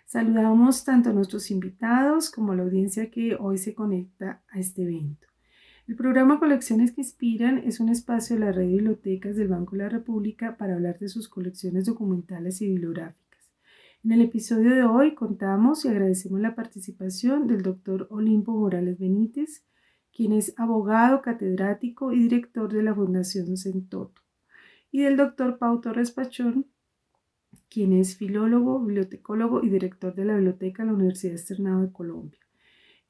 Saludamos tanto a nuestros invitados como a la audiencia que hoy se conecta a este evento. El programa Colecciones que Inspiran es un espacio de la red de bibliotecas del Banco de la República para hablar de sus colecciones documentales y bibliográficas. En el episodio de hoy contamos y agradecemos la participación del doctor Olimpo Morales Benítez, quien es abogado, catedrático y director de la Fundación Centoto, y del doctor Pau Torres Pachón, quien es filólogo, bibliotecólogo y director de la biblioteca de la Universidad Externado de Colombia.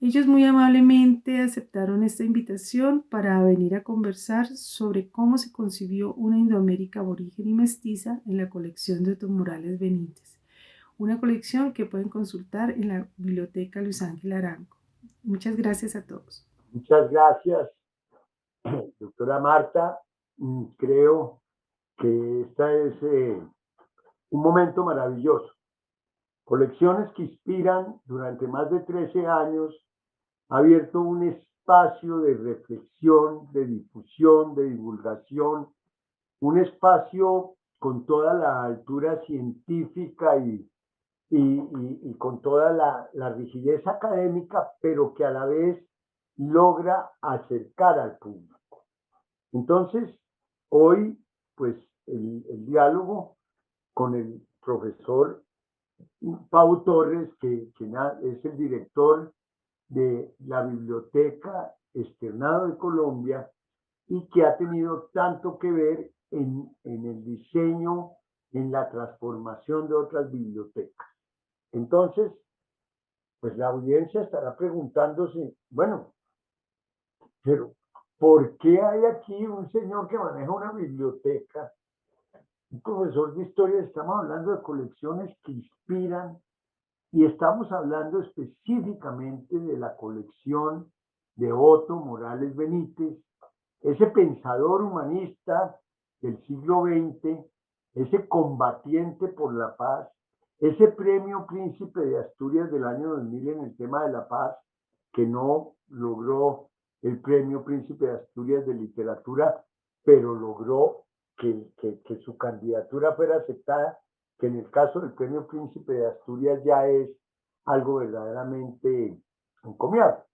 Ellos muy amablemente aceptaron esta invitación para venir a conversar sobre cómo se concibió una Indoamérica aborigen y mestiza en la colección de Otto Morales Benítez, una colección que pueden consultar en la Biblioteca Luis Ángel Arango. Muchas gracias a todos. Muchas gracias, doctora Marta. Creo que este es un momento maravilloso. Colecciones que Inspiran durante más de 13 años ha abierto un espacio de reflexión, de difusión, de divulgación, un espacio con toda la altura científica y con toda la rigidez académica, pero que a la vez logra acercar al público. Entonces, hoy, pues, el diálogo con el profesor Pau Torres, que es el director de la Biblioteca Externado de Colombia y que ha tenido tanto que ver en el diseño, en la transformación de otras bibliotecas. Entonces, pues la audiencia estará preguntándose, bueno, pero ¿por qué hay aquí un señor que maneja una biblioteca? Un profesor de historia, estamos hablando de colecciones que inspiran y estamos hablando específicamente de la colección de Otto Morales Benítez, ese pensador humanista del siglo XX, ese combatiente por la paz, ese premio Príncipe de Asturias del año 2000 en el tema de la paz, que no logró el premio Príncipe de Asturias de Literatura, pero logró que su candidatura fuera aceptada, que en el caso del premio Príncipe de Asturias ya es algo verdaderamente encomiable.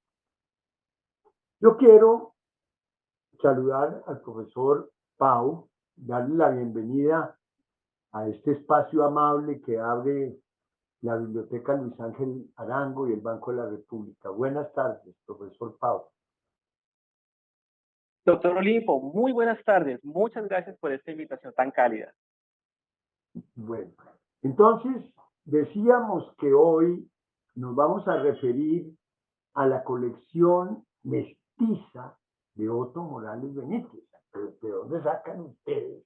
Yo quiero saludar al profesor Pau, darle la bienvenida a este espacio amable que abre la Biblioteca Luis Ángel Arango y el Banco de la República. Buenas tardes, profesor Pau. Doctor Olimpo, muy buenas tardes. Muchas gracias por esta invitación tan cálida. Bueno, entonces decíamos que hoy nos vamos a referir a la colección mestiza de Otto Morales Benítez. ¿De dónde sacan ustedes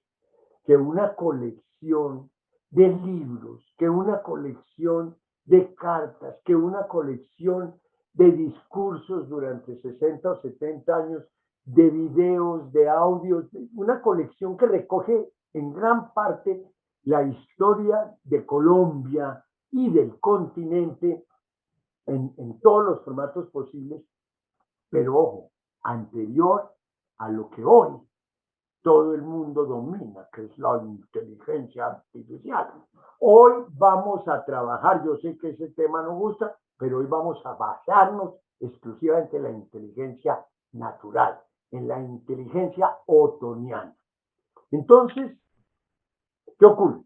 que una colección de libros, que una colección de cartas, que una colección de discursos durante 60 o 70 años, de videos, de audios, una colección que recoge en gran parte la historia de Colombia y del continente en todos los formatos posibles, pero ojo, anterior a lo que hoy todo el mundo domina, que es la inteligencia artificial. Hoy vamos a trabajar, yo sé que ese tema no gusta, pero hoy vamos a basarnos exclusivamente en la inteligencia natural, en la inteligencia otoniana. Entonces, ¿qué ocurre?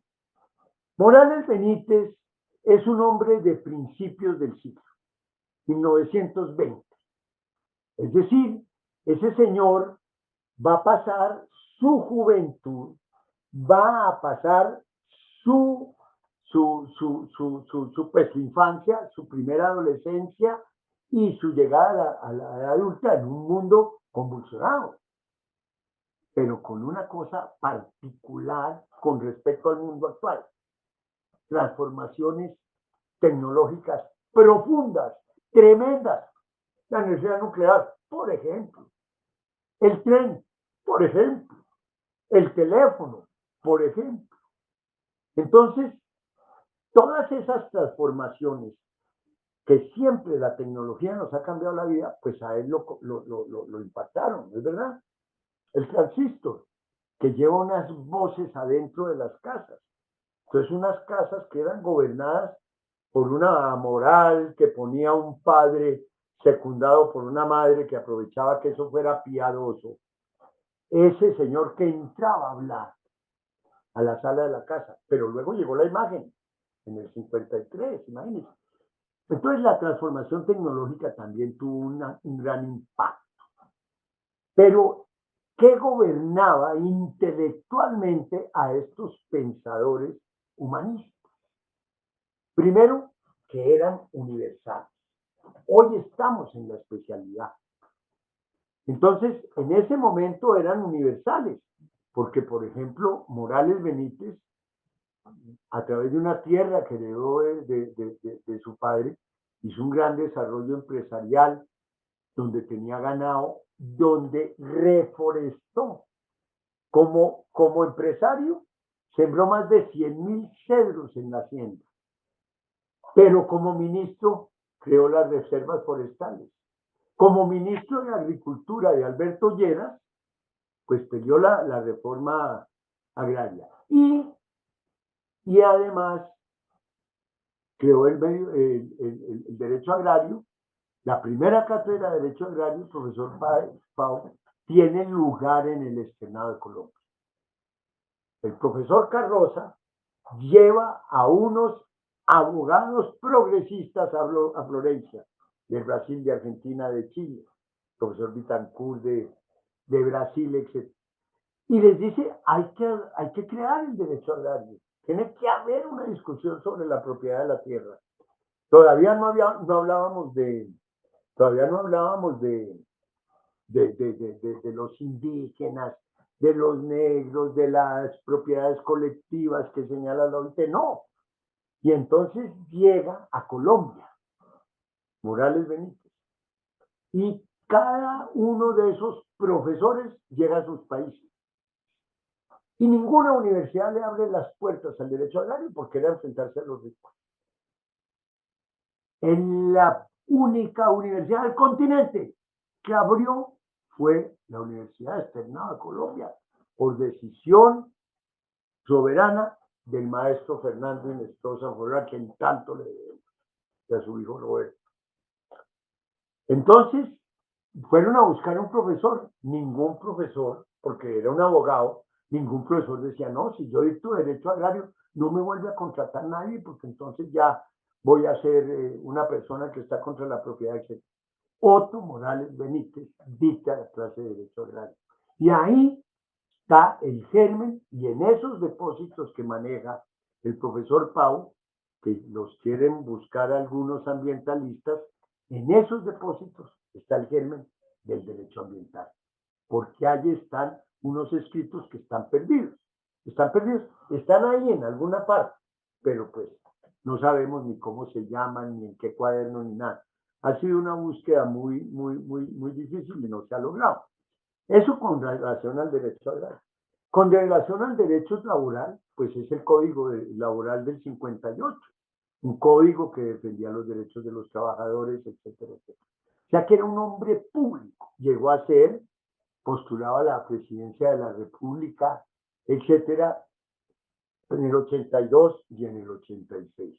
Morales Benítez es un hombre de principios del siglo, 1920. Es decir, ese señor va a pasar su juventud, va a pasar su infancia, su primera adolescencia y su llegada a la edad adulta en un mundo convulsionado, pero con una cosa particular con respecto al mundo actual: transformaciones tecnológicas profundas, tremendas. La energía nuclear, por ejemplo, el tren, por ejemplo, el teléfono, por ejemplo. Entonces, todas esas transformaciones que siempre la tecnología nos ha cambiado la vida, pues a él lo impactaron, ¿es verdad? El transistor, que lleva unas voces adentro de las casas. Entonces, unas casas que eran gobernadas por una moral que ponía un padre secundado por una madre que aprovechaba que eso fuera piadoso, ese señor que entraba a hablar a la sala de la casa, pero luego llegó la imagen en el 53, imagínense. Entonces la transformación tecnológica también tuvo un gran impacto. Pero, ¿qué gobernaba intelectualmente a estos pensadores humanistas? Primero, que eran universales. Hoy estamos en la especialidad. Entonces, en ese momento eran universales, porque, por ejemplo, Morales Benítez, a través de una tierra que heredó de su padre, hizo un gran desarrollo empresarial, donde tenía ganado, donde reforestó. Como empresario, sembró más de 100.000 cedros en la hacienda, pero como ministro creó las reservas forestales. Como ministro de Agricultura de Alberto Lleras, pues peleó la reforma agraria. Y además creó el derecho agrario. La primera cátedra de Derecho Agrario, el profesor Pau, tiene lugar en el Senado de Colombia. El profesor Carroza lleva a unos abogados progresistas a Florencia, de Brasil, de Argentina, de Chile, el profesor Vitancourt de Brasil, etc. Y les dice, hay que crear el derecho agrario, tiene que haber una discusión sobre la propiedad de la tierra. Todavía no hablábamos de los indígenas, de los negros, de las propiedades colectivas que señala la OIT, no. Y entonces llega a Colombia Morales Benítez y cada uno de esos profesores llega a sus países. Y ninguna universidad le abre las puertas al derecho agrario porque era enfrentarse a los ricos. En la única universidad del continente que abrió fue la Universidad Externada de Colombia, por decisión soberana del maestro Fernando Inestrosa Forral, quien tanto le debemos, y a su hijo Roberto. Entonces, fueron a buscar un profesor, ningún profesor, porque era un abogado, ningún profesor decía, no, si yo dicto derecho agrario, no me vuelve a contratar nadie, porque entonces ya voy a ser una persona que está contra la propiedad, etc. Otto Morales Benítez dicta la clase de derecho agrario. Y ahí está el germen, y en esos depósitos que maneja el profesor Pau, que los quieren buscar algunos ambientalistas, en esos depósitos está el germen del derecho ambiental, porque allí están unos escritos que están perdidos. Están ahí en alguna parte, pero pues no sabemos ni cómo se llaman, ni en qué cuaderno, ni nada. Ha sido una búsqueda muy difícil y no se ha logrado. Eso con relación al derecho agrario. Con relación al derecho laboral, pues es el Código Laboral del 58, un código que defendía los derechos de los trabajadores, etcétera, etcétera. O sea que era un hombre público, llegó a ser, postulaba a la presidencia de la República, etcétera, en el 82 y en el 86.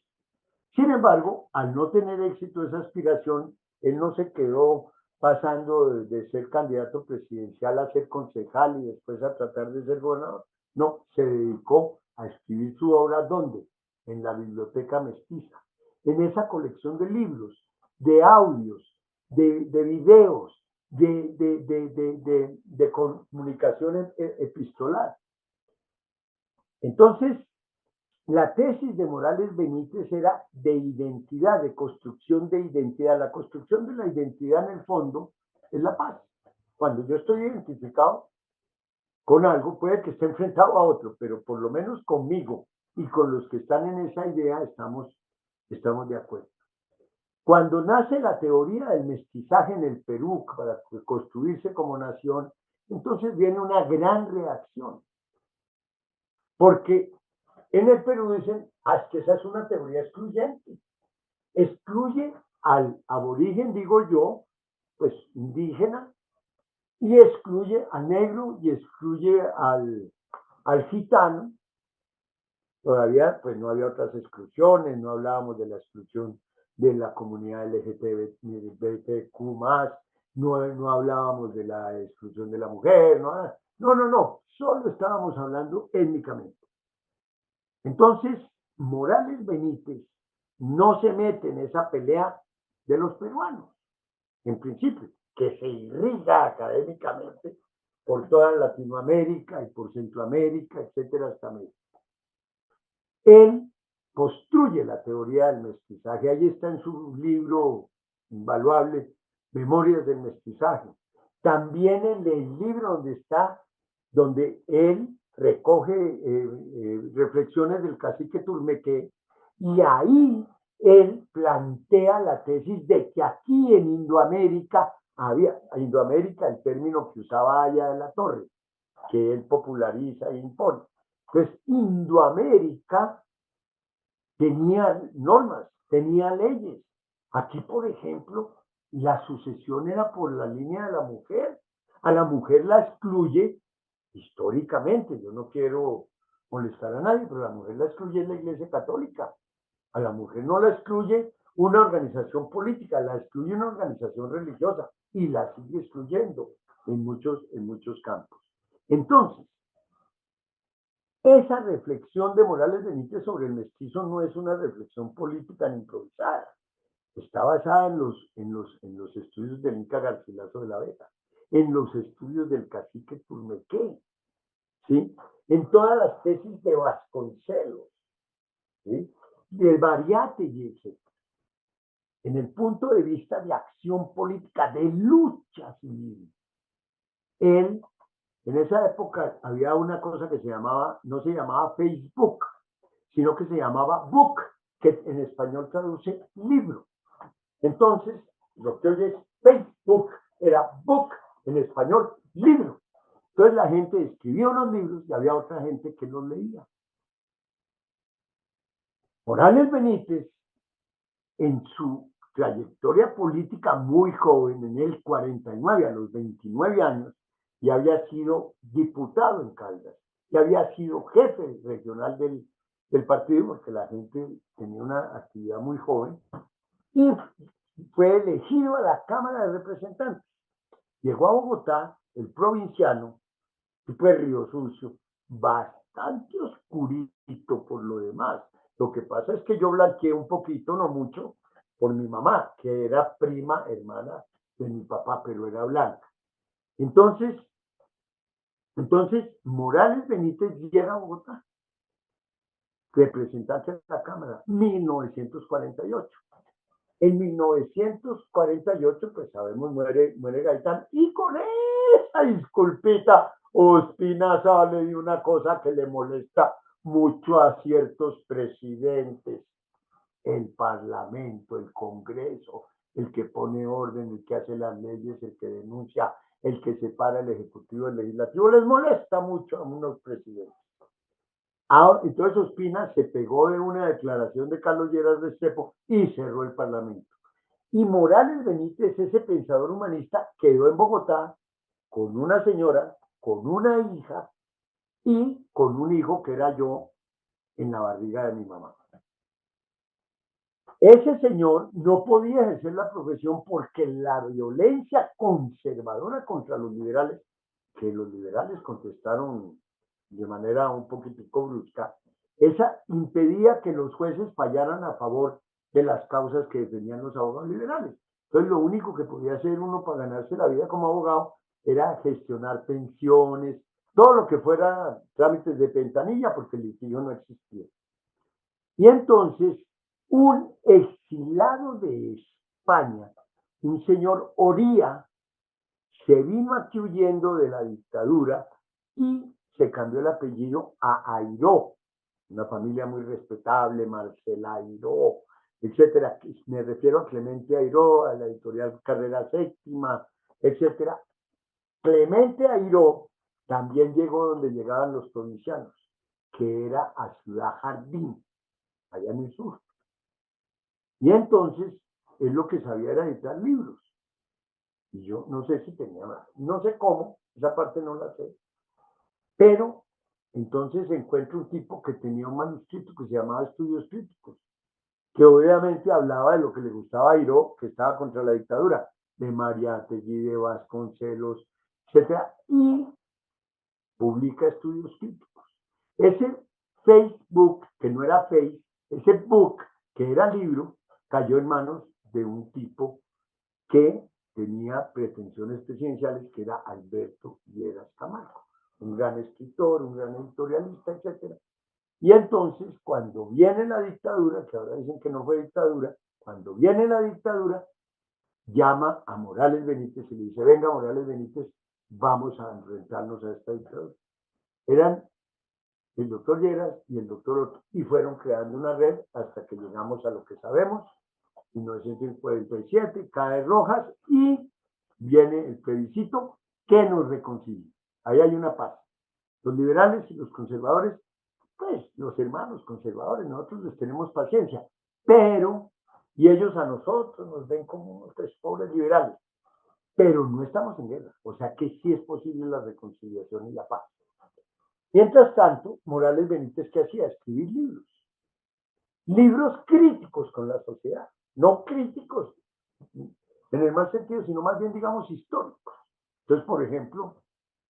Sin embargo, al no tener éxito esa aspiración, él no se quedó pasando de ser candidato presidencial a ser concejal y después a tratar de ser gobernador. No, se dedicó a escribir su obra, ¿dónde? En la Biblioteca Mestiza, en esa colección de libros, de audios, de videos, de comunicación epistolar. Entonces, la tesis de Morales Benítez era de identidad, de construcción de identidad. La construcción de la identidad en el fondo es la paz. Cuando yo estoy identificado con algo, puede que esté enfrentado a otro, pero por lo menos conmigo y con los que están en esa idea estamos de acuerdo. Cuando nace la teoría del mestizaje en el Perú para construirse como nación, entonces viene una gran reacción. Porque en el Perú dicen, es que esa es una teoría excluyente. Excluye al aborigen, digo yo, pues indígena, y excluye al negro y excluye al gitano, Todavía pues no había otras exclusiones, no hablábamos de la exclusión de la comunidad LGTBQ+, no hablábamos de la exclusión de la mujer, no, solo estábamos hablando étnicamente. Entonces, Morales Benítez no se mete en esa pelea de los peruanos, en principio, que se irriga académicamente por toda Latinoamérica y por Centroamérica, etcétera, hasta México. Él construye la teoría del mestizaje, ahí está en su libro invaluable, Memorias del Mestizaje. También en el libro donde él recoge reflexiones del cacique Turmeque, y ahí él plantea la tesis de que aquí en Indoamérica Indoamérica, el término que usaba Aya de la Torre, que él populariza e impone. Entonces, Indoamérica tenía normas, tenía leyes. Aquí, por ejemplo, la sucesión era por la línea de la mujer. A la mujer la excluye históricamente. Yo no quiero molestar a nadie, pero la mujer la excluye en la Iglesia Católica. A la mujer no la excluye una organización política, la excluye una organización religiosa y la sigue excluyendo en muchos campos. Entonces, esa reflexión de Morales Benítez sobre el mestizo no es una reflexión política ni improvisada. Está basada en los estudios del Inca Garcilaso de la Vega, en los estudios del cacique Turmeque, ¿sí? En todas las tesis de Vasconcelos, ¿sí? Del Bariátegui, etc. En el punto de vista de acción política, de lucha civil. Él, en esa época había una cosa que no se llamaba Facebook, sino que se llamaba book, que en español traduce libro. Entonces, lo que hoy es Facebook era book, en español, libro. Entonces la gente escribía unos libros y había otra gente que los leía. Morales Benítez, en su trayectoria política muy joven, en el 49, a los 29 años, ya había sido diputado en Caldas, ya había sido jefe regional del partido, porque la gente tenía una actividad muy joven, y fue elegido a la Cámara de Representantes. Llegó a Bogotá, el provinciano, y fue Río Sucio, bastante oscurito por lo demás. Lo que pasa es que yo blanqueé un poquito, no mucho, por mi mamá, que era prima hermana de mi papá, pero era blanca. Entonces Morales Benítez llega a Bogotá, representante de la Cámara, 1948. En 1948, pues sabemos, muere Gaitán, y con esa disculpita, Ospina sale de una cosa que le molesta mucho a ciertos presidentes: el Parlamento, el Congreso, el que pone orden, el que hace las leyes, el que denuncia, el que separa el Ejecutivo del Legislativo, les molesta mucho a unos presidentes. Entonces Ospina se pegó de una declaración de Carlos Lleras Restrepo y cerró el Parlamento. Y Morales Benítez, ese pensador humanista, quedó en Bogotá con una señora, con una hija y con un hijo que era yo en la barriga de mi mamá. Ese señor no podía ejercer la profesión porque la violencia conservadora contra los liberales, que los liberales contestaron de manera un poquitico brusca, esa impedía que los jueces fallaran a favor de las causas que defendían los abogados liberales. Entonces lo único que podía hacer uno para ganarse la vida como abogado era gestionar pensiones, todo lo que fuera trámites de ventanilla, porque el litigio no existía. Y entonces un exilado de España, un señor Oría, se vino aquí huyendo de la dictadura y se cambió el apellido a Airó, una familia muy respetable, Marcela Airó, etcétera. Me refiero a Clemente Airó, a la editorial Carrera Séptima, etcétera. Clemente Airó también llegó donde llegaban los provincianos, que era a Ciudad Jardín, allá en el sur. Y entonces él lo que sabía era editar libros. Y yo no sé si tenía más, no sé cómo, esa parte no la sé, pero Entonces encuentro un tipo que tenía un manuscrito que se llamaba Estudios Críticos, que obviamente hablaba de lo que le gustaba a Airó, que estaba contra la dictadura, de Mariátegui, de Vasconcelos, etcétera, y publica Estudios Críticos. Ese Facebook, que no era Face, ese book, que era libro, cayó en manos de un tipo que tenía pretensiones presidenciales, que era Alberto Lleras Camargo, un gran escritor, un gran editorialista, etcétera. Y entonces, cuando viene la dictadura, que ahora dicen que no fue dictadura, cuando viene la dictadura, llama a Morales Benítez y le dice, venga Morales Benítez, vamos a enfrentarnos a esta dictadura. Eran el doctor Lleras y el doctor Otto, y fueron creando una red hasta que llegamos a lo que sabemos, 1947, cae Rojas y viene el plebiscito que nos reconcilia. Ahí hay una paz. Los liberales y los conservadores, pues los hermanos conservadores, nosotros les tenemos paciencia, pero, y ellos a nosotros nos ven como unos tres pobres liberales, pero no estamos en guerra, o sea que sí es posible la reconciliación y la paz. Mientras tanto, Morales Benítez, ¿qué hacía? Escribir libros. Libros críticos con la sociedad, no críticos en el mal sentido, sino más bien, digamos, históricos. Entonces, por ejemplo,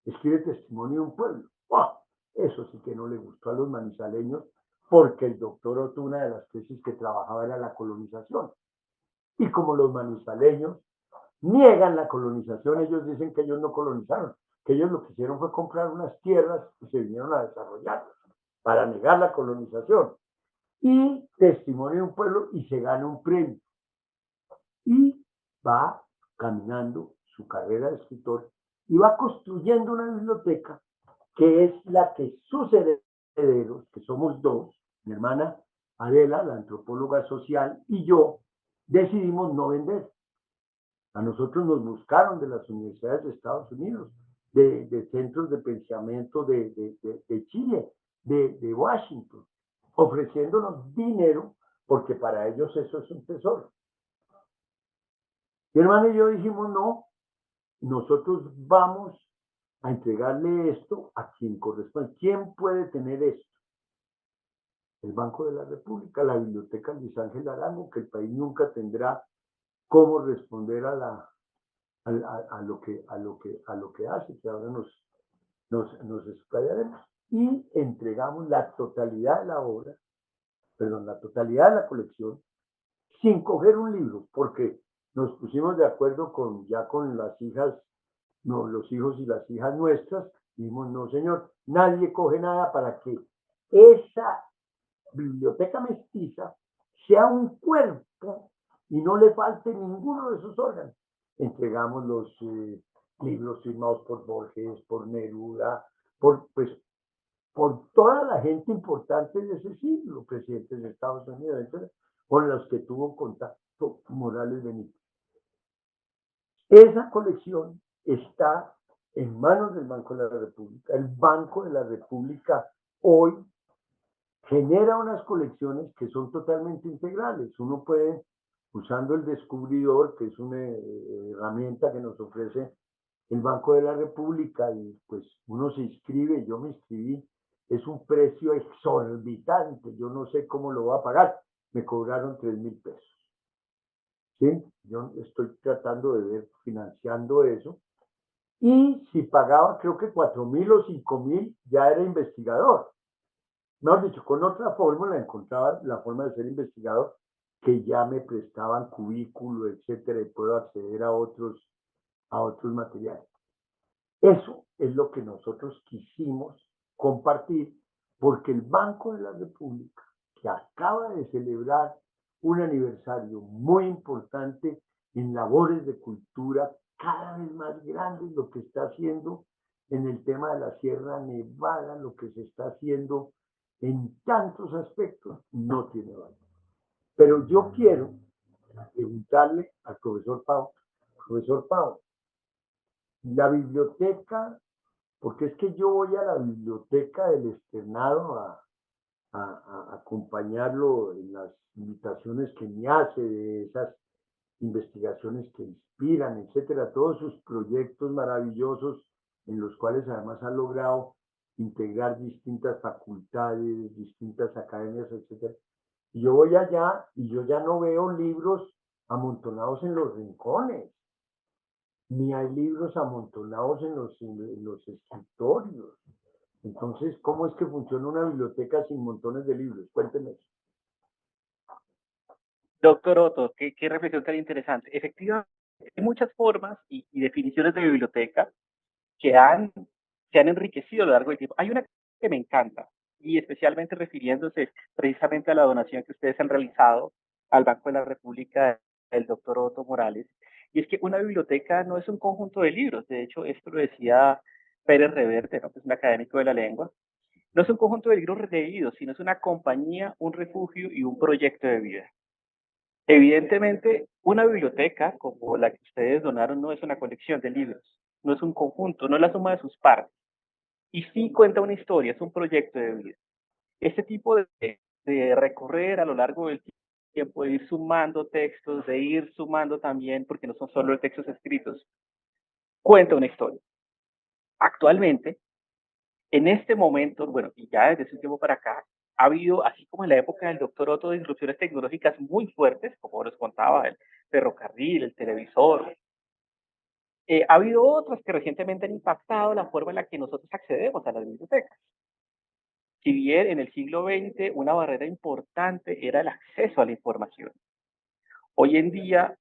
escribe Testimonio de un pueblo. ¡Wow! Eso sí que no le gustó a los manizaleños, porque el doctor Otto, una de las tesis que trabajaba era la colonización. Y como los manizaleños niegan la colonización, ellos dicen que ellos no colonizaron, que ellos lo que hicieron fue comprar unas tierras y se vinieron a desarrollarlas para negar la colonización. Y Testimonio de un pueblo y se gana un premio. Y va caminando su carrera de escritor y va construyendo una biblioteca que es la que sus herederos, que somos dos, mi hermana Adela, la antropóloga social, y yo, decidimos no vender. A nosotros nos buscaron de las universidades de Estados Unidos, de centros de pensamiento de Chile, de Washington, ofreciéndonos dinero, porque para ellos eso es un tesoro. Mi hermano y yo dijimos, no, nosotros vamos a entregarle esto a quien corresponde. ¿Quién puede tener esto? El Banco de la República, la Biblioteca Luis Ángel Arango, que el país nunca tendrá cómo responder a lo que hace, que ahora nos explayaremos. Y entregamos la totalidad de la obra, perdón, la totalidad de la colección, sin coger un libro, porque nos pusimos de acuerdo ya con las hijas, no, los hijos y las hijas nuestras, dijimos, no señor, nadie coge nada para que esa biblioteca mestiza sea un cuerpo y no le falte ninguno de sus órganos. Entregamos los libros firmados por Borges, por Neruda, por toda la gente importante de ese siglo, presidentes de Estados Unidos, etc., con los que tuvo contacto Morales Benítez. Esa colección está en manos del Banco de la República. El Banco de la República hoy genera unas colecciones que son totalmente integrales. Uno puede, usando el descubridor, que es una herramienta que nos ofrece el Banco de la República, y pues uno se inscribe, yo me inscribí, es un precio exorbitante, yo no sé cómo lo va a pagar, me cobraron 3.000 pesos. ¿Sí? Yo estoy tratando de ver, financiando eso, y si pagaba creo que 4.000 o 5.000, ya era investigador. Mejor dicho, con otra fórmula encontraba la forma de ser investigador, que ya me prestaban cubículo, etcétera, y puedo acceder a otros materiales. Eso es lo que nosotros quisimos compartir, porque el Banco de la República, que acaba de celebrar un aniversario muy importante en labores de cultura cada vez más grandes, lo que está haciendo en el tema de la Sierra Nevada, lo que se está haciendo en tantos aspectos, no tiene valor. Pero yo quiero preguntarle al profesor Pau, la biblioteca, porque es que yo voy a la biblioteca del externado a acompañarlo en las invitaciones que me hace, de esas investigaciones que inspiran, etcétera, todos sus proyectos maravillosos en los cuales además ha logrado integrar distintas facultades, distintas academias, etc. Y yo voy allá y yo ya no veo libros amontonados en los rincones, ni hay libros amontonados en los escritorios. Entonces, ¿cómo es que funciona una biblioteca sin montones de libros? Cuénteme eso. Doctor Otto, qué reflexión tan interesante. Efectivamente, hay muchas formas y definiciones de biblioteca que se han enriquecido a lo largo del tiempo. Hay una que me encanta, y especialmente refiriéndose precisamente a la donación que ustedes han realizado al Banco de la República del doctor Otto Morales, y es que una biblioteca no es un conjunto de libros. De hecho, esto lo decía Pérez Reverte, ¿no?, que es un académico de la lengua. No es un conjunto de libros leídos, sino es una compañía, un refugio y un proyecto de vida. Evidentemente, una biblioteca como la que ustedes donaron no es una colección de libros, no es un conjunto, no es la suma de sus partes, y sí cuenta una historia, es un proyecto de vida. Este tipo de recorrer a lo largo del tiempo, de ir sumando textos, de ir sumando también, porque no son solo textos escritos, cuenta una historia. Actualmente, en este momento, bueno, y ya desde ese tiempo para acá, ha habido, así como en la época del doctor Otto, disrupciones tecnológicas muy fuertes, como les contaba, el ferrocarril, el televisor. Ha habido otras que recientemente han impactado la forma en la que nosotros accedemos a las bibliotecas. Si bien en el siglo XX una barrera importante era el acceso a la información, hoy en día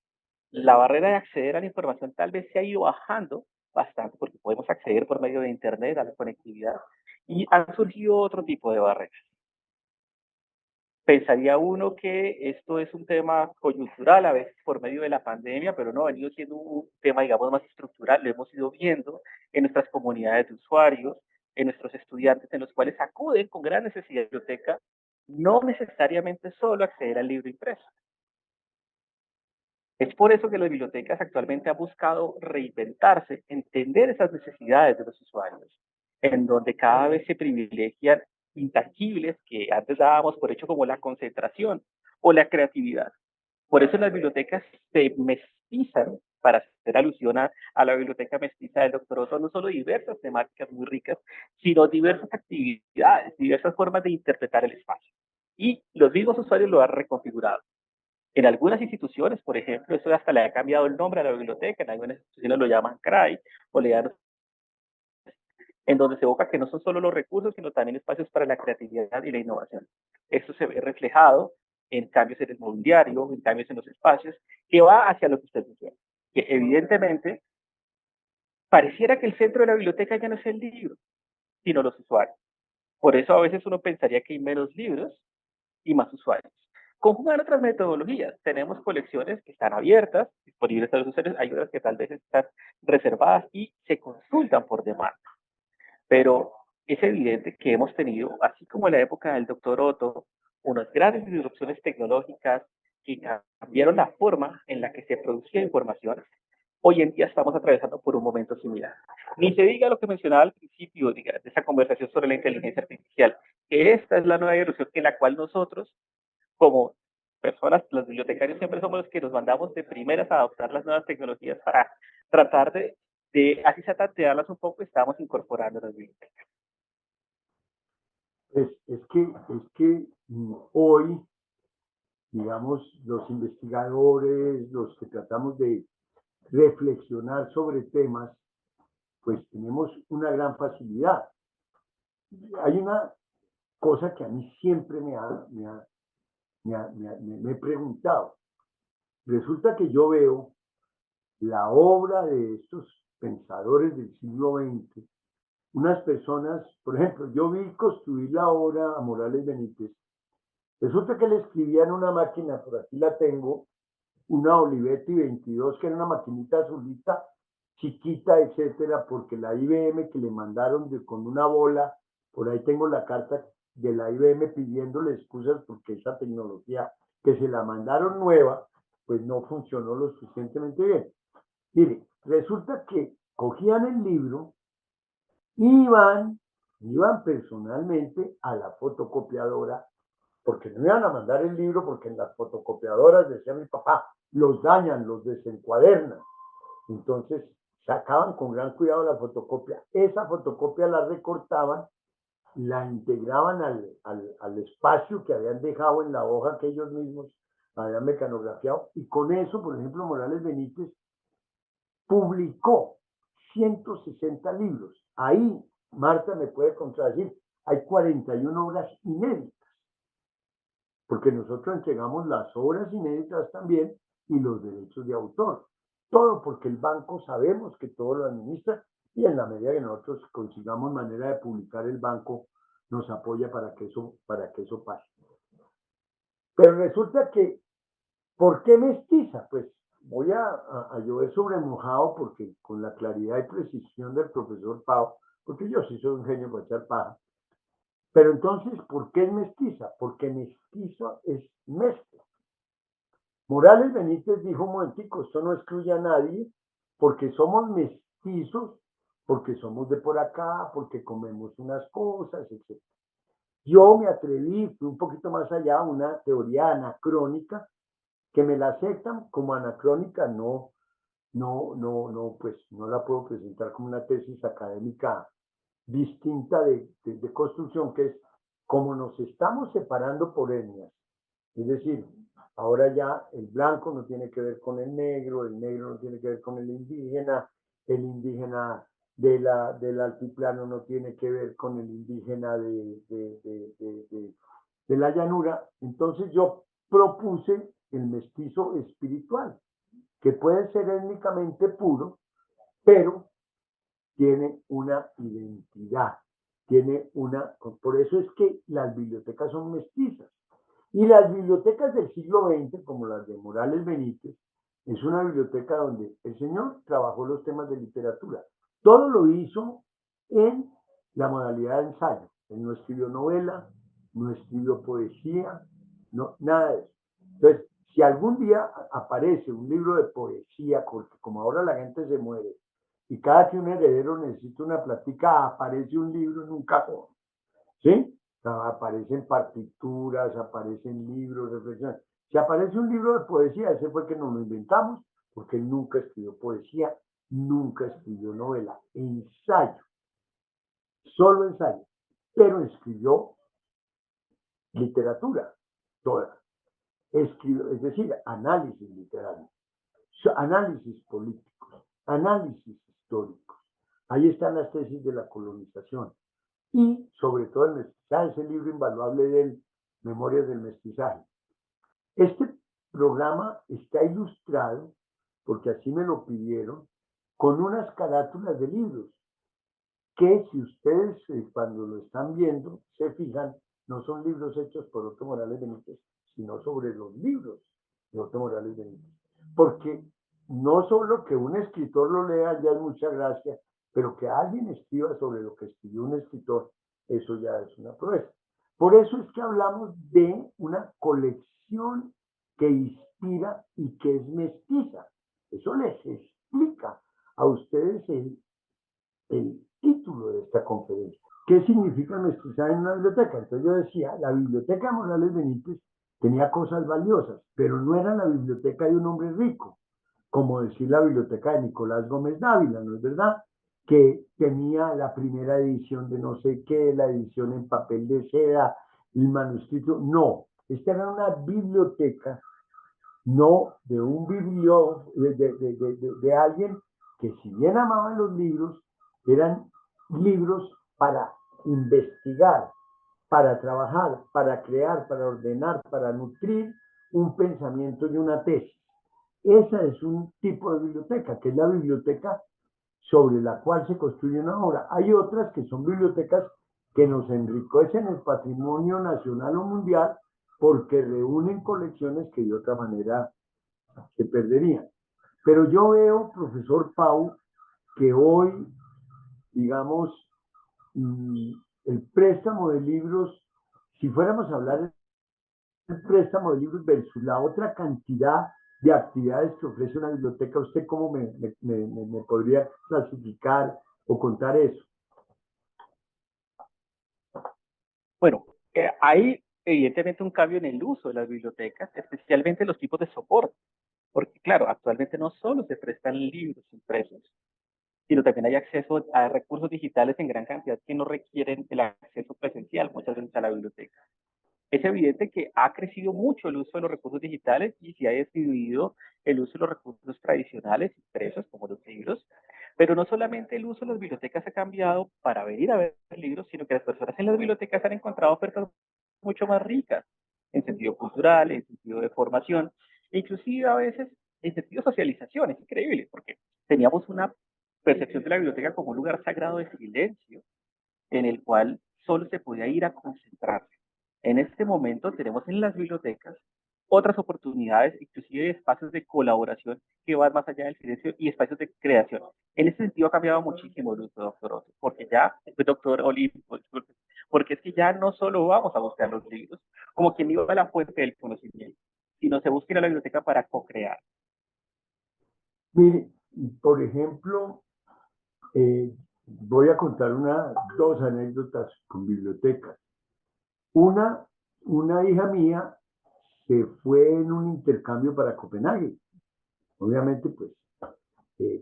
la barrera de acceder a la información tal vez se ha ido bajando bastante porque podemos acceder por medio de Internet a la conectividad y han surgido otro tipo de barreras. Pensaría uno que esto es un tema coyuntural, a veces por medio de la pandemia, pero no, ha venido siendo un tema, digamos, más estructural. Lo hemos ido viendo en nuestras comunidades de usuarios, en nuestros estudiantes, en los cuales acuden con gran necesidad de biblioteca, no necesariamente solo acceder al libro impreso. Es por eso que las bibliotecas actualmente han buscado reinventarse, entender esas necesidades de los usuarios, en donde cada vez se privilegian intangibles que antes dábamos por hecho como la concentración o la creatividad. Por eso las bibliotecas se mestizan, para hacer alusión a la biblioteca mestiza del doctor Otto, no solo diversas temáticas muy ricas, sino diversas actividades, diversas formas de interpretar el espacio. Y los mismos usuarios lo han reconfigurado. En algunas instituciones, por ejemplo, eso hasta le ha cambiado el nombre a la biblioteca, en algunas instituciones lo llaman CRAI, o le dan, en donde se evoca que no son solo los recursos, sino también espacios para la creatividad y la innovación. Esto se ve reflejado en cambios en el mobiliario, en cambios en los espacios, que va hacia lo que usted menciona, que evidentemente pareciera que el centro de la biblioteca ya no es el libro, sino los usuarios. Por eso a veces uno pensaría que hay menos libros y más usuarios. Conjugar otras metodologías. Tenemos colecciones que están abiertas, disponibles a los usuarios, hay otras que tal vez están reservadas y se consultan por demanda. Pero es evidente que hemos tenido, así como en la época del doctor Otto, unas grandes disrupciones tecnológicas que cambiaron la forma en la que se producía información. Hoy en día estamos atravesando por un momento similar. Ni se diga lo que mencionaba al principio de esa conversación sobre la inteligencia artificial, que esta es la nueva disrupción en la cual nosotros, como personas, los bibliotecarios siempre somos los que nos mandamos de primeras a adoptar las nuevas tecnologías para tratar así se tantearlas un poco, estamos incorporando las bibliotecas. Hoy, digamos, los investigadores, los que tratamos de reflexionar sobre temas, pues tenemos una gran facilidad. Hay una cosa que a mí siempre me he preguntado. Resulta que yo veo la obra de estos pensadores del siglo XX, unas personas, por ejemplo, yo vi construir la obra a Morales Benítez. Resulta que le escribían una máquina, por aquí la tengo, una Olivetti 22, que era una maquinita azulita, chiquita, etcétera, porque la IBM que le mandaron con una bola, por ahí tengo la carta de la IBM pidiéndole excusas porque esa tecnología que se la mandaron nueva, pues no funcionó lo suficientemente bien. Mire, resulta que cogían el libro, iban, iban personalmente a la fotocopiadora, porque no iban a mandar el libro, porque en las fotocopiadoras, decía mi papá, los dañan, los desencuadernan. Entonces, sacaban con gran cuidado la fotocopia, esa fotocopia la recortaban, la integraban al espacio que habían dejado en la hoja que ellos mismos habían mecanografiado, y con eso, por ejemplo, Morales Benítez publicó 160 libros. Ahí, Marta me puede contradecir, hay 41 obras inéditas, porque nosotros entregamos las obras inéditas también y los derechos de autor. Todo porque el banco sabemos que todo lo administra, y en la medida que nosotros consigamos manera de publicar, el banco nos apoya para que eso pase. Pero resulta que, ¿por qué mestiza? Pues voy a llover sobre mojado, porque con la claridad y precisión del profesor Pau, porque yo sí soy un genio para echar paja. Pero entonces, ¿por qué es mestiza? Porque mestizo es mezcla. Morales Benítez dijo: un momentico, esto no excluye a nadie, porque somos mestizos, porque somos de por acá, porque comemos unas cosas, etc. Yo me atreví, fui un poquito más allá, una teoría anacrónica, que me la aceptan como anacrónica, pues no la puedo presentar como una tesis académica distinta de construcción, que es como nos estamos separando por etnias. Es decir, ahora ya el blanco no tiene que ver con el negro no tiene que ver con el indígena del altiplano no tiene que ver con el indígena de la llanura. Entonces yo propuse el mestizo espiritual, que puede ser étnicamente puro, pero tiene una identidad, por eso es que las bibliotecas son mestizas. Y las bibliotecas del siglo XX, como las de Morales Benítez, es una biblioteca donde el señor trabajó los temas de literatura. Todo lo hizo en la modalidad de ensayo. Él no escribió novela, no escribió poesía, no, nada de eso. Entonces, si algún día aparece un libro de poesía, porque como ahora la gente se muere, y cada que un heredero necesita una plática, aparece un libro en un cajón, ¿sí? O sea, aparecen partituras, aparecen libros, reflexiones. Si aparece un libro de poesía, ese fue que nos lo inventamos, porque él nunca escribió poesía, nunca escribió novela, ensayo, solo ensayo, pero escribió literatura, toda. Escribió, es decir, análisis literario, análisis políticos, análisis históricos. Ahí están las tesis de la colonización. Y sobre todo el mestizaje, ese libro invaluable de él, Memorias del Mestizaje. Este programa está ilustrado, porque así me lo pidieron, con unas carátulas de libros, que si ustedes cuando lo están viendo se fijan, no son libros hechos por Otto Morales Benítez, sino sobre los libros de Otto Morales Benítez. Porque no solo que un escritor lo lea ya es mucha gracia, pero que alguien escriba sobre lo que escribió un escritor, eso ya es una proeza. Por eso es que hablamos de una colección que inspira y que es mestiza. Eso les explica a ustedes el título de esta conferencia. ¿Qué significa mestizar en una biblioteca? Entonces yo decía, la biblioteca de Morales Benítez tenía cosas valiosas, pero no era la biblioteca de un hombre rico, como decir la biblioteca de Nicolás Gómez Dávila, ¿no es verdad? Que tenía la primera edición de no sé qué, la edición en papel de seda, el manuscrito. No, esta era una biblioteca, no de un de alguien que, si bien amaban los libros, eran libros para investigar, para trabajar, para crear, para ordenar, para nutrir un pensamiento y una tesis. Esa es un tipo de biblioteca, que es la biblioteca sobre la cual se construye una obra. Hay otras que son bibliotecas que nos enriquecen el patrimonio nacional o mundial, porque reúnen colecciones que de otra manera se perderían. Pero yo veo, profesor Pau, que hoy, digamos, el préstamo de libros, si fuéramos a hablar del préstamo de libros versus la otra cantidad de actividades que ofrece una biblioteca, ¿usted cómo me podría clasificar o contar eso? Bueno, hay evidentemente un cambio en el uso de las bibliotecas, especialmente los tipos de soporte, porque claro, actualmente no solo se prestan libros impresos, sino también hay acceso a recursos digitales en gran cantidad que no requieren el acceso presencial muchas veces a la biblioteca. Es evidente que ha crecido mucho el uso de los recursos digitales y se ha disminuido el uso de los recursos tradicionales impresos, como los libros, pero no solamente el uso de las bibliotecas ha cambiado para venir a ver libros, sino que las personas en las bibliotecas han encontrado ofertas mucho más ricas, en sentido cultural, en sentido de formación, e inclusive a veces en sentido de socialización. Es increíble, porque teníamos una percepción de la biblioteca como un lugar sagrado de silencio, en el cual solo se podía ir a concentrarse. En este momento tenemos en las bibliotecas otras oportunidades, inclusive de espacios de colaboración que van más allá del silencio y espacios de creación. En ese sentido ha cambiado muchísimo el uso, doctor Otto, porque ya, doctor Olimpo, porque es que ya no solo vamos a buscar los libros como quien iba a la fuente del conocimiento, sino se busca ir a la biblioteca para co-crear. Mire, por ejemplo, voy a contar dos anécdotas con bibliotecas. Una hija mía se fue en un intercambio para Copenhague. Obviamente,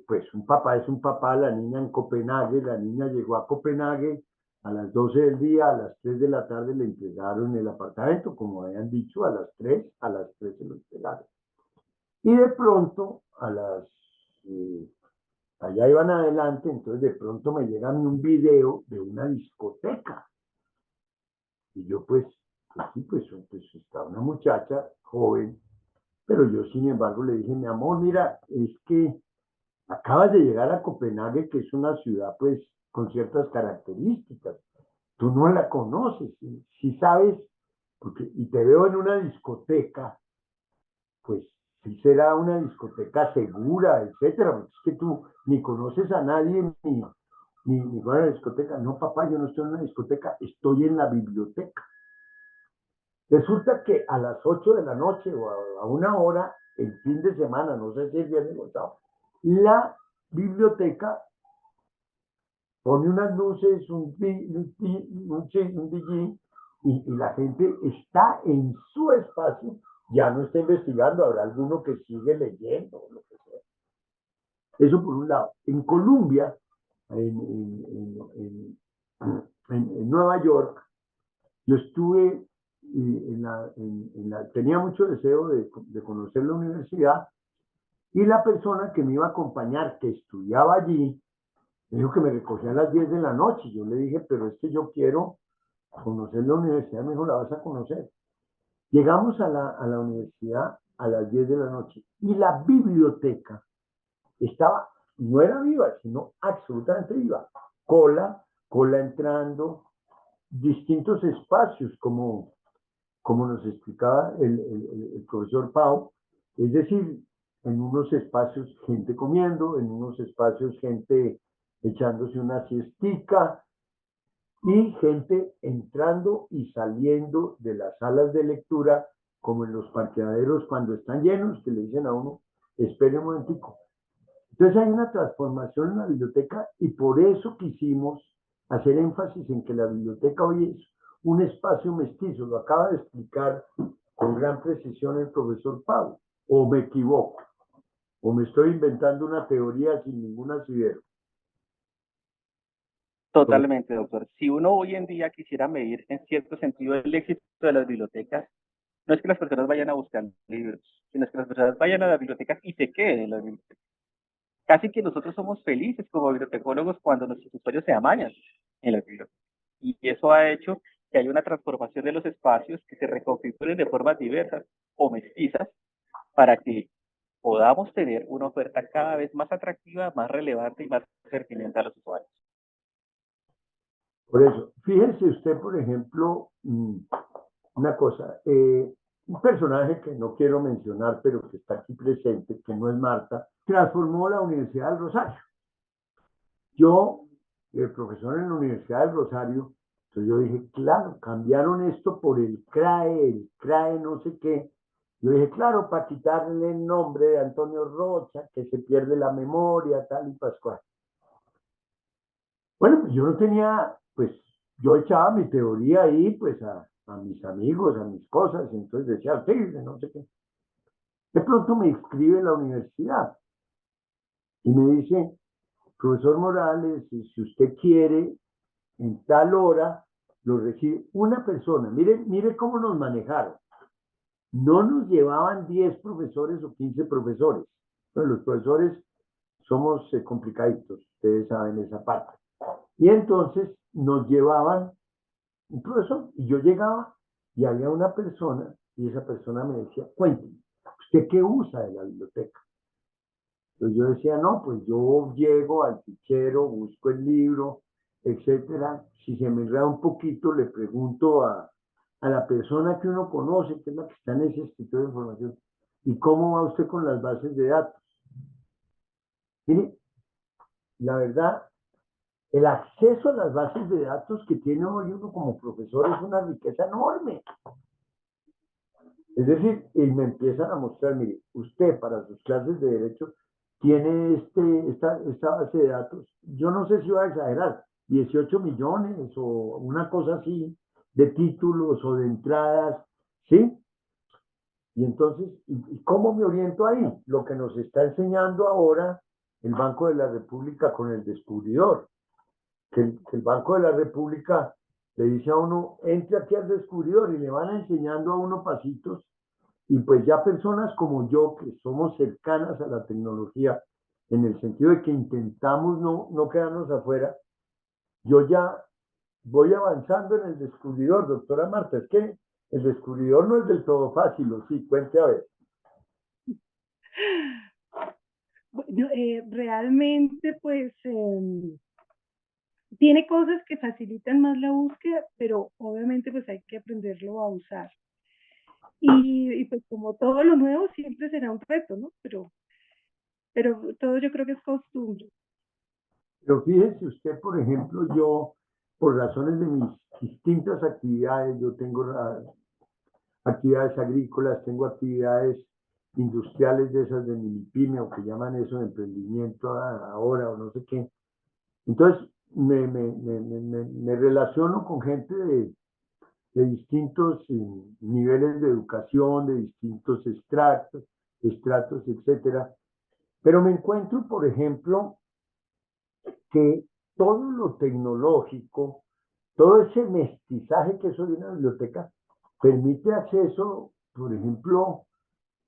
pues un papá es un papá, la niña en Copenhague, la niña llegó a Copenhague a las 12 del día, a las 3 de la tarde le entregaron el apartamento, como habían dicho, a las 3 se lo entregaron. Y de pronto, allá iban adelante, entonces de pronto me llega a mí un video de una discoteca. Y yo sí, pues está una muchacha joven, pero yo sin embargo le dije, mi amor, mira, es que acabas de llegar a Copenhague, que es una ciudad pues con ciertas características. Tú no la conoces, si sabes, y te veo en una discoteca, pues sí será una discoteca segura, etcétera, porque es que tú ni conoces a nadie, ni vas a la discoteca. No, papá, yo no estoy en una discoteca, estoy en la biblioteca. Resulta que a las 8 de la noche o a una hora, el fin de semana, no sé si es viernes o sábado, la biblioteca pone unas luces, un DJ, y la gente está en su espacio, ya no está investigando, habrá alguno que sigue leyendo, lo que sea. Eso por un lado. En Colombia, en Nueva York, yo estuve, tenía mucho deseo de conocer la universidad, y la persona que me iba a acompañar, que estudiaba allí, me dijo que me recogía a las 10 de la noche. Yo le dije, pero es que yo quiero conocer la universidad. Me dijo, la vas a conocer. Llegamos a la universidad a las 10 de la noche y la biblioteca estaba, no era viva, sino absolutamente viva. Cola entrando, distintos espacios, como nos explicaba el profesor Pau, es decir, en unos espacios gente comiendo, en unos espacios gente echándose una siestica y gente entrando y saliendo de las salas de lectura, como en los parqueaderos cuando están llenos, que le dicen a uno, espere un momentico. Entonces hay una transformación en la biblioteca y por eso quisimos hacer énfasis en que la biblioteca hoy es un espacio mestizo. Lo acaba de explicar con gran precisión el profesor Pablo. O me equivoco, o me estoy inventando una teoría sin ningún asidero. Totalmente, doctor. Si uno hoy en día quisiera medir en cierto sentido el éxito de las bibliotecas, no es que las personas vayan a buscar libros, sino es que las personas vayan a las bibliotecas y se queden en las bibliotecas. Casi que nosotros somos felices como bibliotecólogos cuando nuestros usuarios se amañan en las bibliotecas. Y eso ha hecho que haya una transformación de los espacios que se reconfiguren de formas diversas o mestizas para que podamos tener una oferta cada vez más atractiva, más relevante y más pertinente a los usuarios. Por eso, fíjense usted, por ejemplo, una cosa, un personaje que no quiero mencionar, pero que está aquí presente, que no es Marta, transformó la Universidad del Rosario. Yo, el profesor en la Universidad del Rosario, entonces yo dije, claro, cambiaron esto por el CRAE no sé qué. Yo dije, claro, para quitarle el nombre de Antonio Rocha, que se pierde la memoria, tal y pascual. Bueno, pues yo no tenía, pues yo echaba mi teoría ahí, pues a mis amigos, a mis cosas, y entonces decía, sí, no sé qué. De pronto me inscribe en la universidad y me dice, profesor Morales, si usted quiere, en tal hora, lo recibe una persona. Mire cómo nos manejaron. No nos llevaban 10 profesores o 15 profesores. Bueno, los profesores somos complicaditos, ustedes saben esa parte. Y entonces nos llevaban un profesor y yo llegaba y había una persona y esa persona me decía, cuénteme, ¿usted qué usa de la biblioteca? Entonces yo decía, no, pues yo llego al fichero, busco el libro, etcétera. Si se me enreda un poquito, le pregunto a la persona que uno conoce, que es la que está en ese escritorio de información, ¿y cómo va usted con las bases de datos? Mire, la verdad, el acceso a las bases de datos que tiene hoy uno como profesor es una riqueza enorme. Es decir, y me empiezan a mostrar, mire, usted para sus clases de derecho tiene esta base de datos, yo no sé si va a exagerar, 18 millones o una cosa así, de títulos o de entradas, ¿sí? Y entonces, ¿y cómo me oriento ahí? Lo que nos está enseñando ahora el Banco de la República con el descubridor, que el Banco de la República le dice a uno, entre aquí al descubridor y le van enseñando a uno pasitos y pues ya personas como yo, que somos cercanas a la tecnología, en el sentido de que intentamos no quedarnos afuera, yo ya voy avanzando en el descubridor, doctora Marta. Es que el descubridor no es del todo fácil, ¿o sí? Cuente a ver. Bueno, realmente, pues, tiene cosas que facilitan más la búsqueda, pero obviamente pues hay que aprenderlo a usar. Y pues como todo lo nuevo siempre será un reto, ¿no? Pero todo yo creo que es costumbre. Pero fíjese usted, por ejemplo, yo, por razones de mis distintas actividades, yo tengo actividades agrícolas, tengo actividades industriales de esas de minipyme, o que llaman eso de emprendimiento ahora, o no sé qué. Entonces, me relaciono con gente de distintos niveles de educación, de distintos estratos, etcétera. Pero me encuentro, por ejemplo, que todo lo tecnológico, todo ese mestizaje que es hoy una biblioteca, permite acceso, por ejemplo,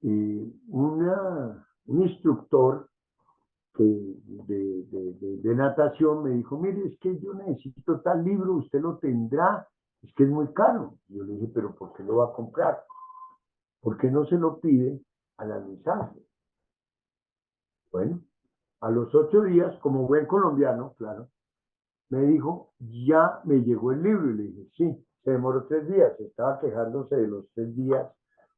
un instructor de natación me dijo, mire, es que yo necesito tal libro, usted lo tendrá, es que es muy caro. Yo le dije, pero ¿por qué lo va a comprar? ¿Por qué no se lo pide a la mensaje? Bueno, a los 8 días, como buen colombiano, claro, me dijo, ya me llegó el libro. Y le dije, sí, se demoró 3 días. Estaba quejándose de los 3 días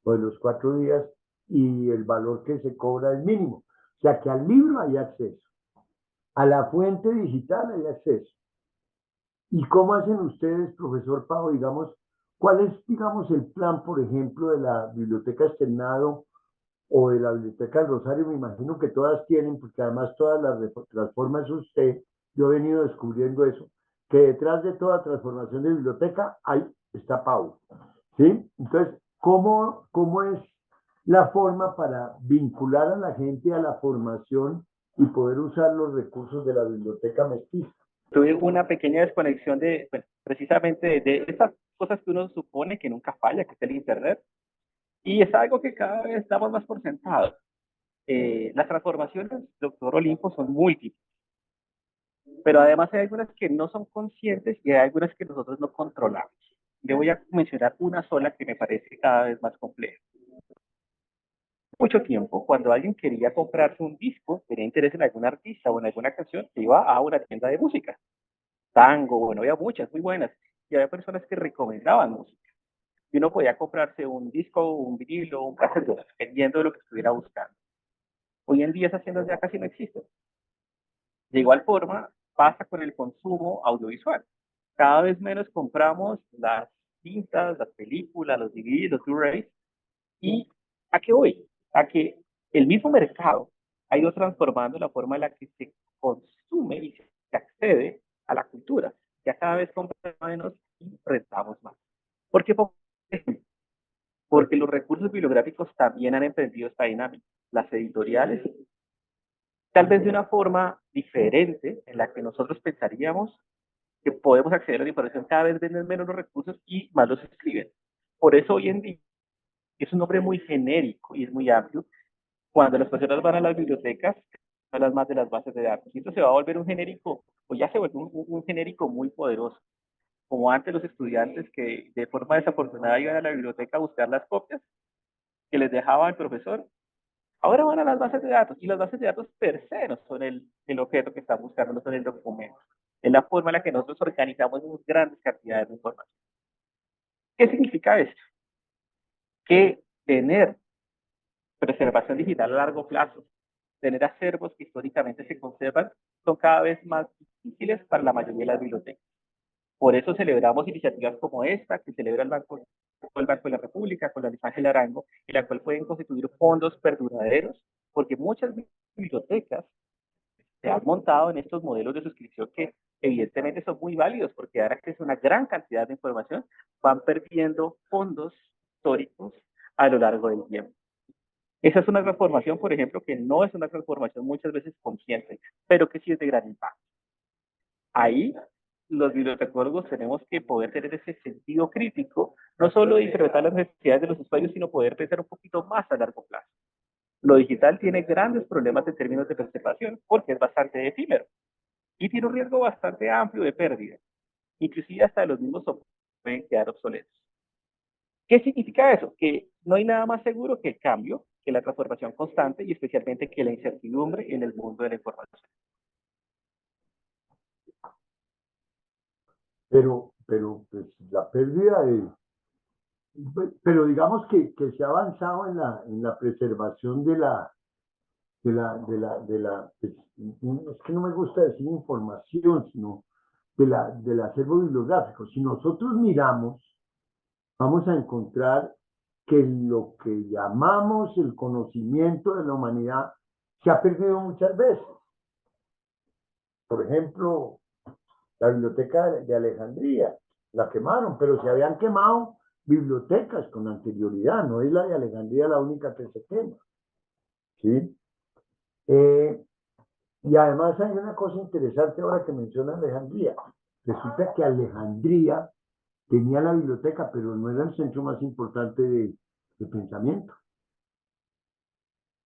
o de los 4 días y el valor que se cobra es mínimo. O sea que al libro hay acceso, a la fuente digital hay acceso. ¿Y cómo hacen ustedes, profesor Pau, digamos, cuál es, digamos, el plan, por ejemplo, de la Biblioteca Externado o de la Biblioteca del Rosario? Me imagino que todas tienen, porque además todas las transforma es usted. Yo he venido descubriendo eso, que detrás de toda transformación de biblioteca está Pau, ¿sí? Entonces, ¿cómo es la forma para vincular a la gente a la formación y poder usar los recursos de la biblioteca mestiza? Tuve una pequeña desconexión pues, precisamente de esas cosas que uno supone que nunca falla, que es el Internet, y es algo que cada vez damos más por sentado. Las transformaciones, doctor Olimpo, son múltiples, pero además hay algunas que no son conscientes y hay algunas que nosotros no controlamos. Le voy a mencionar una sola que me parece cada vez más compleja. Mucho tiempo, cuando alguien quería comprarse un disco, tenía interés en algún artista o en alguna canción, se iba a una tienda de música. Tango, bueno, había muchas muy buenas, y había personas que recomendaban música. Y uno podía comprarse un disco, un vinilo, un cassette, dependiendo de lo que estuviera buscando. Hoy en día esas tiendas ya casi no existen. De igual forma, pasa con el consumo audiovisual. Cada vez menos compramos las cintas, las películas, los DVDs, los Blu-rays. ¿Y a qué voy? A que el mismo mercado ha ido transformando la forma en la que se consume y se accede a la cultura. Ya cada vez compramos menos y rentamos más. ¿Por qué? Porque los recursos bibliográficos también han emprendido esta dinámica. Las editoriales tal vez de una forma diferente en la que nosotros pensaríamos que podemos acceder a la información. Cada vez venden menos los recursos y más los escriben. Por eso hoy en día es un nombre muy genérico y es muy amplio. Cuando las personas van a las bibliotecas, hablan más de las bases de datos. Y esto se va a volver un genérico, o ya se vuelve un genérico muy poderoso. Como antes los estudiantes que de forma desafortunada iban a la biblioteca a buscar las copias que les dejaba el profesor, ahora van a las bases de datos. Y las bases de datos per se no son el objeto que están buscando, no son el documento. Es la forma en la que nosotros organizamos grandes cantidades de información. ¿Qué significa esto? Que tener preservación digital a largo plazo, tener acervos que históricamente se conservan, son cada vez más difíciles para la mayoría de las bibliotecas. Por eso celebramos iniciativas como esta, que celebra el Banco de la República, con la Luis Ángel Arango, en la cual pueden constituir fondos perduraderos, porque muchas bibliotecas se han montado en estos modelos de suscripción que evidentemente son muy válidos, porque ahora que es una gran cantidad de información, van perdiendo fondos históricos a lo largo del tiempo. Esa es una transformación, por ejemplo, que no es una transformación muchas veces consciente, pero que sí es de gran impacto. Ahí los bibliotecólogos tenemos que poder tener ese sentido crítico, no solo de interpretar las necesidades de los usuarios, sino poder pensar un poquito más a largo plazo. Lo digital tiene grandes problemas en términos de preservación porque es bastante efímero y tiene un riesgo bastante amplio de pérdida. Inclusive hasta los mismos software pueden quedar obsoletos. ¿Qué significa eso? Que no hay nada más seguro que el cambio, que la transformación constante y especialmente que la incertidumbre en el mundo de la información. Pero pues, la pérdida de... Pero digamos que se ha avanzado en la preservación pues, es que no me gusta decir información, sino del acervo bibliográfico. Si nosotros miramos, vamos a encontrar que lo que llamamos el conocimiento de la humanidad se ha perdido muchas veces. Por ejemplo, la biblioteca de Alejandría, la quemaron, pero se habían quemado bibliotecas con anterioridad, no es la de Alejandría la única que se quema. ¿Sí? Y además hay una cosa interesante ahora que menciona Alejandría. Resulta que Alejandría tenía la biblioteca, pero no era el centro más importante de pensamiento.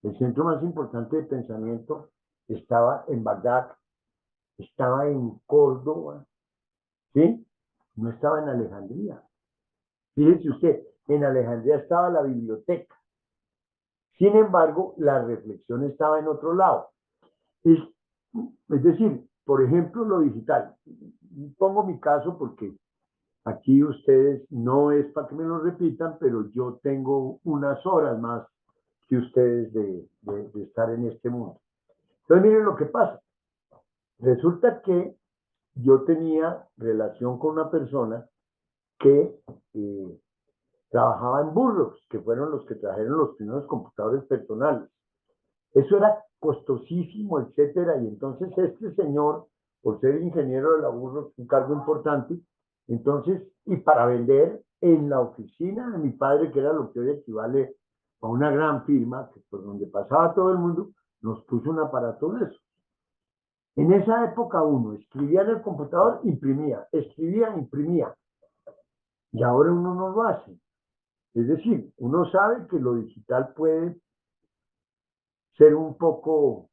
El centro más importante de pensamiento estaba en Bagdad, estaba en Córdoba, ¿sí? No estaba en Alejandría. Fíjese usted, en Alejandría estaba la biblioteca. Sin embargo, la reflexión estaba en otro lado. Es decir, por ejemplo, lo digital. Pongo mi caso porque aquí ustedes, no es para que me lo repitan, pero yo tengo unas horas más que ustedes de estar en este mundo. Entonces, miren lo que pasa. Resulta que yo tenía relación con una persona que trabajaba en Burroughs, que fueron los que trajeron los primeros computadores personales. Eso era costosísimo, etcétera, y entonces este señor, por ser ingeniero de la Burroughs, un cargo importante, entonces, y para vender en la oficina de mi padre, que era lo que hoy equivale a una gran firma, que por donde pasaba todo el mundo, nos puso un aparato de eso. En esa época uno escribía en el computador, imprimía, escribía, imprimía, y ahora uno no lo hace. Es decir, uno sabe que lo digital puede ser un poco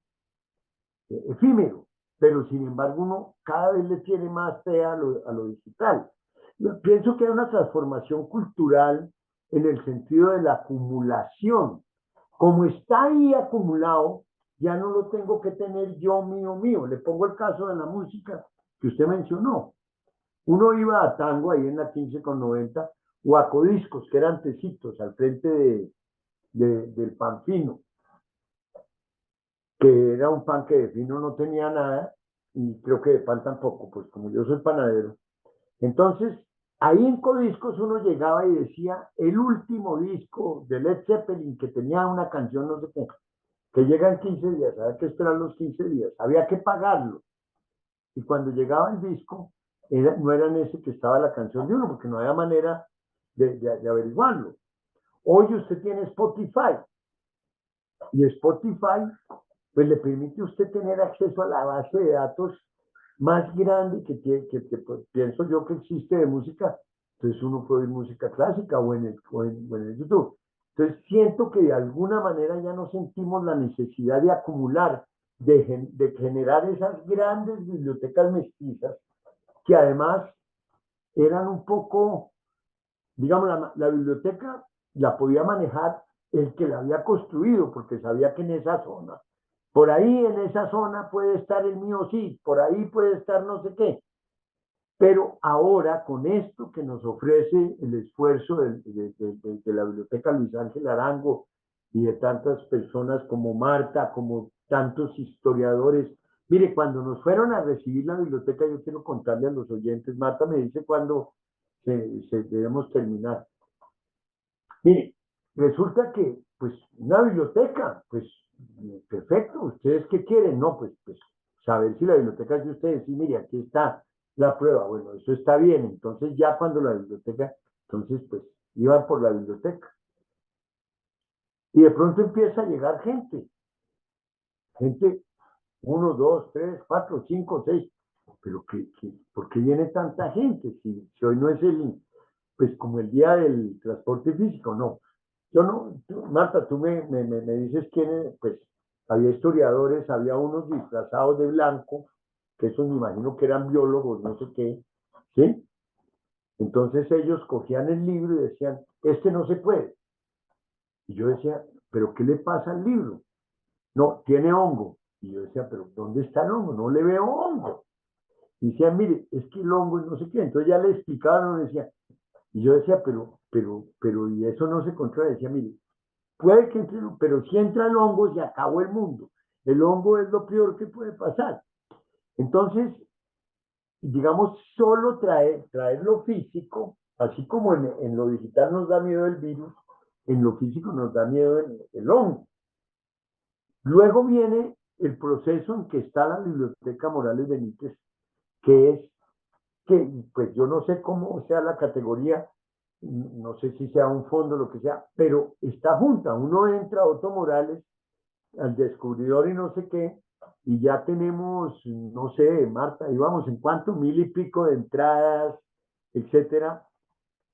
efímero, pero sin embargo uno cada vez le tiene más fe a lo digital. Yo pienso que hay una transformación cultural en el sentido de la acumulación. Como está ahí acumulado, ya no lo tengo que tener yo mío mío. Le pongo el caso de la música que usted mencionó. Uno iba a Tango ahí en la 15 con 90 o a Codiscos, que eran tecitos al frente del Panfino, que era un pan que de fino no tenía nada y creo que de pan tampoco, pues como yo soy panadero. Entonces, ahí en Codiscos uno llegaba y decía el último disco de Led Zeppelin que tenía una canción, no sé qué, que llega en 15 días, había que esperar los 15 días, había que pagarlo. Y cuando llegaba el disco, no era en ese que estaba la canción de uno, porque no había manera de averiguarlo. Hoy usted tiene Spotify, y Spotify pues le permite a usted tener acceso a la base de datos más grande pues, pienso yo que existe de música. Entonces uno puede oír música clásica o en el YouTube. Entonces siento que de alguna manera ya no sentimos la necesidad de acumular, de generar esas grandes bibliotecas mestizas, que además eran un poco, digamos, la biblioteca la podía manejar el que la había construido, porque sabía que en esa zona, por ahí en esa zona puede estar el mío sí, por ahí puede estar no sé qué. Pero ahora, con esto que nos ofrece el esfuerzo de la Biblioteca Luis Ángel Arango y de tantas personas como Marta, como tantos historiadores, mire, cuando nos fueron a recibir la biblioteca, yo quiero contarle a los oyentes, Marta me dice cuándo debemos terminar. Mire, resulta que, pues, una biblioteca, pues, perfecto, ¿ustedes qué quieren? No, pues, saber si la biblioteca es de ustedes. Sí, mire, aquí está la prueba. Bueno, eso está bien. Entonces, ya cuando la biblioteca, entonces, pues, iban por la biblioteca. Y de pronto empieza a llegar gente, uno, dos, tres, cuatro, cinco, seis. Pero ¿por qué viene tanta gente? Si hoy no es pues como el día del transporte físico, no. Yo no, Marta, tú me dices quién, pues había historiadores, había unos disfrazados de blanco, que esos me imagino que eran biólogos, no sé qué, ¿sí? Entonces ellos cogían el libro y decían, este no se puede. Y yo decía, ¿pero qué le pasa al libro? No, tiene hongo. Y yo decía, ¿pero dónde está el hongo? No le veo hongo. Y decían, mire, es que el hongo es no sé qué. Entonces ya le explicaban, y decía, y yo decía, pero, y eso no se controla. Decía, mire, puede que entre, pero si entra el hongo, se acabó el mundo. El hongo es lo peor que puede pasar. Entonces, digamos, solo traer lo físico, así como en lo digital nos da miedo el virus, en lo físico nos da miedo el hongo. Luego viene el proceso en que está la Biblioteca Morales Benítez, que es que, pues yo no sé cómo sea la categoría, no sé si sea un fondo, lo que sea, pero está junta. Uno entra a Otto Morales, al descubridor y no sé qué, y ya tenemos, no sé, Marta, íbamos en cuánto, 1000 y pico de entradas, etcétera.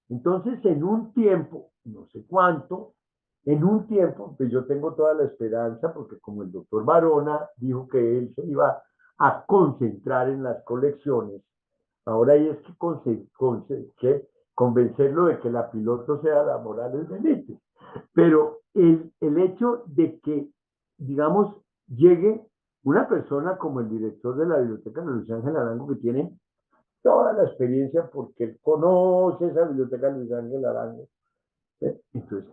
Entonces, en un tiempo, no sé cuánto, en un tiempo, pues yo tengo toda la esperanza, porque como el doctor Barona dijo que él se iba a concentrar en las colecciones, ahora hay es que convencerlo de que la piloto sea la Morales Benítez. Pero el hecho de que, digamos, llegue una persona como el director de la biblioteca de Luis Ángel Arango, que tiene toda la experiencia porque él conoce esa biblioteca de Luis Ángel Arango. Entonces,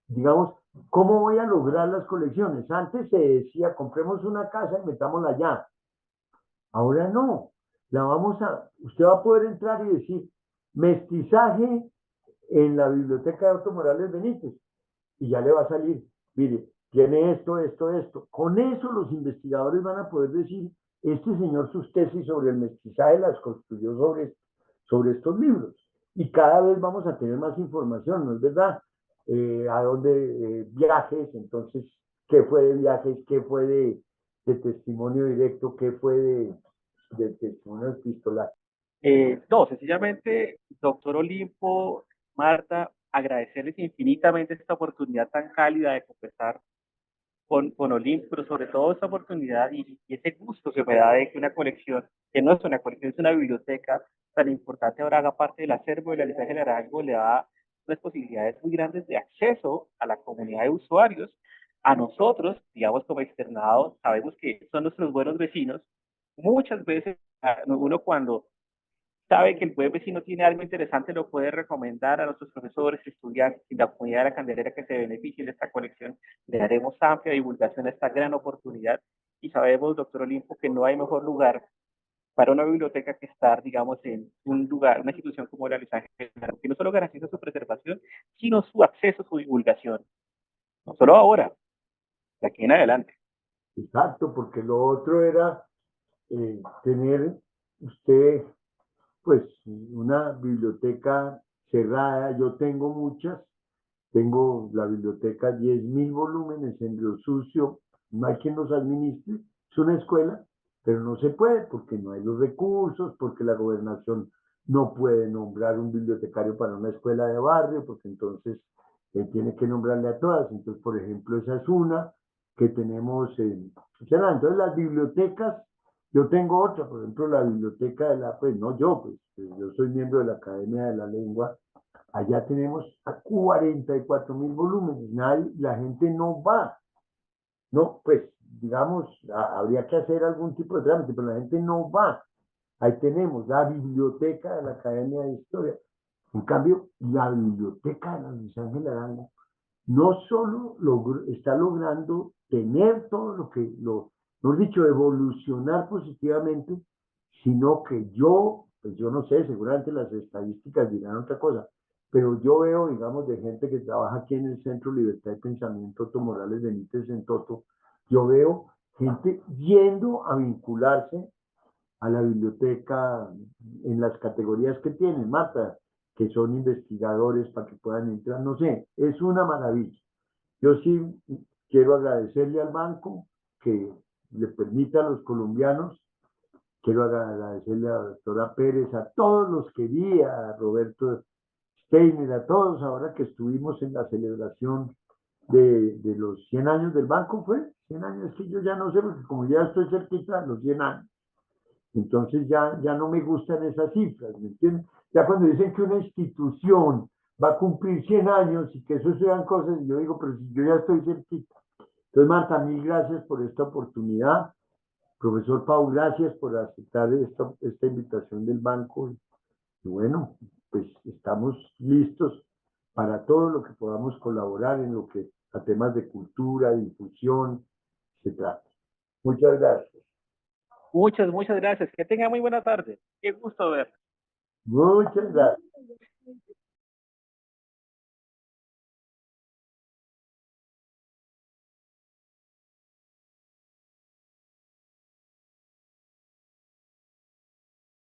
digamos, ¿cómo voy a lograr las colecciones? Antes se decía, compremos una casa y metámosla allá. Ahora no. Usted va a poder entrar y decir, mestizaje en la biblioteca de Otto Morales Benítez. Y ya le va a salir, mire, tiene esto, esto, esto. Con eso los investigadores van a poder decir, este señor sus tesis sobre el mestizaje las construyó sobre estos libros. Y cada vez vamos a tener más información, ¿no es verdad? A dónde viajes, entonces, qué fue de viajes, qué fue de testimonio directo, qué fue de testimonio epistolar. No, sencillamente, doctor Olimpo, Marta, agradecerles infinitamente esta oportunidad tan cálida de conversar con Olimpo, pero sobre todo esta oportunidad y ese gusto que me da de que una colección, que no es una colección, es una biblioteca tan importante, ahora haga parte del acervo de la Luis Ángel Arango, le da unas posibilidades muy grandes de acceso a la comunidad de usuarios. A nosotros, digamos como externados, sabemos que son nuestros buenos vecinos. Muchas veces uno cuando sabe que el buen vecino tiene algo interesante, lo puede recomendar a nuestros profesores, estudiantes y la comunidad de la Candelera que se beneficie de esta colección. Le daremos amplia divulgación a esta gran oportunidad y sabemos, doctor Olimpo, que no hay mejor lugar para una biblioteca que estar, digamos, en un lugar, una institución como la Luis Ángel, que no solo garantiza su preservación, sino su acceso, su divulgación. No solo ahora, de aquí en adelante. Exacto, porque lo otro era tener usted pues una biblioteca cerrada. Yo tengo muchas, tengo la biblioteca 10.000 volúmenes en Río Sucio, no hay quien los administre, es una escuela, pero no se puede porque no hay los recursos, porque la gobernación no puede nombrar un bibliotecario para una escuela de barrio, porque entonces tiene que nombrarle a todas. Entonces, por ejemplo, esa es una que tenemos en... Entonces, las bibliotecas, yo tengo otra, por ejemplo, la biblioteca de la, pues no yo, pues yo soy miembro de la Academia de la Lengua. Allá tenemos a 44.000 volúmenes, la gente no va, no, pues digamos, habría que hacer algún tipo de trámite, pero la gente no va. Ahí tenemos la biblioteca de la Academia de Historia. En cambio, la biblioteca de la Luis Ángel Arango no solo está logrando tener todo lo que, lo dicho, evolucionar positivamente, sino que pues yo no sé, seguramente las estadísticas dirán otra cosa, pero yo veo, digamos, de gente que trabaja aquí en el Centro Libertad de Pensamiento Otto Morales Benítez en Toto, yo veo gente yendo a vincularse a la biblioteca en las categorías que tienen, Marta, que son investigadores para que puedan entrar, no sé, es una maravilla. Yo sí quiero agradecerle al banco que le permita a los colombianos, quiero agradecerle a la doctora Pérez, a todos los que vi, a Roberto Steiner, a todos ahora que estuvimos en la celebración de los 100 años del banco, ¿fue? 100 años, es que yo ya no sé, porque como ya estoy cerquita de los 100 años, entonces ya no me gustan esas cifras, ¿me entiendes? Ya cuando dicen que una institución va a cumplir 100 años y que eso sean cosas, yo digo, pero si yo ya estoy cerquita. Entonces, Marta, mil gracias por esta oportunidad. Profesor Pau, gracias por aceptar esta invitación del banco. Y bueno, pues estamos listos para todo lo que podamos colaborar en lo que a temas de cultura, difusión, se trata. Muchas gracias. Muchas gracias. Que tenga muy buena tarde. Qué gusto ver. Muchas gracias.